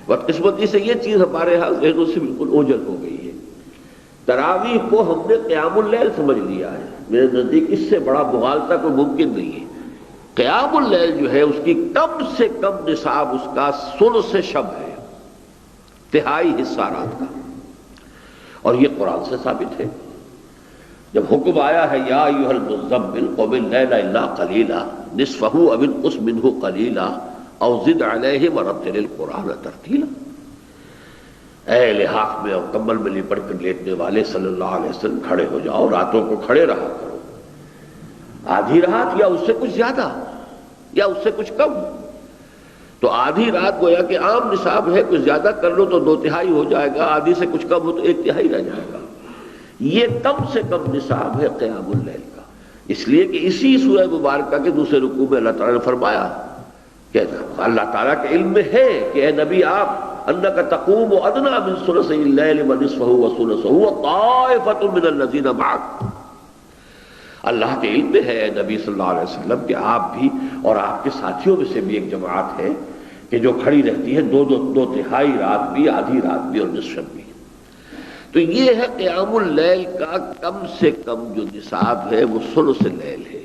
بدقسمتی سے یہ چیز ہمارے ہاں ذہنوں سے بالکل اوجل ہو گئی ہے۔ تراویح کو ہم نے قیام اللیل سمجھ لیا ہے، میرے نزدیک اس سے بڑا مغالطہ کوئی ممکن نہیں ہے۔ قیام اللیل جو ہے اس کی کم سے کم نصاب اس کا ثلث شب ہے، تہائی حصہ رات کا، اور یہ قرآن سے ثابت ہے۔ جب حکم آیا ہے یا ایھا المزمل قم اللیل الا قلیلا نصفہ او انقص منہ قلیلا او زد علیہ ورتل القرآن ترتیلا، اے لحاف میں اور کمبل میں لپٹ کر لیٹنے والے صلی اللہ علیہ وسلم کھڑے ہو جاؤ، راتوں کو کھڑے رہا کرو، آدھی رات یا اس سے کچھ زیادہ یا اس سے کچھ کم۔ تو آدھی رات گویا کہ عام نصاب ہے، کچھ زیادہ کر لو تو 2/3 ہو جائے گا، آدھی سے کچھ کم ہو تو 1/3 رہ جائے گا۔ یہ کم سے کم نصاب ہے قیام اللیل کا، اس لیے کہ اسی سورہ مبارکہ کے دوسرے رکوع میں اللہ تعالیٰ نے فرمایا کہ اللہ تعالیٰ کے علم میں ہے کہ اے نبی آپ انک تقوم ادنی من ثلثی اللیل ونصفہ وثلثہ وطائفۃ من الذین معک، اللہ کے علم میں ہے اے نبی صلی اللہ علیہ وسلم کہ آپ بھی اور آپ کے ساتھیوں میں سے بھی ایک جماعت ہے کہ جو کھڑی رہتی ہے 2/3 رات بھی، آدھی رات بھی اور نصف شب بھی۔ تو یہ ہے قیام اللیل کا کم سے کم جو نصاب ہے وہ ثلث اللیل ہے۔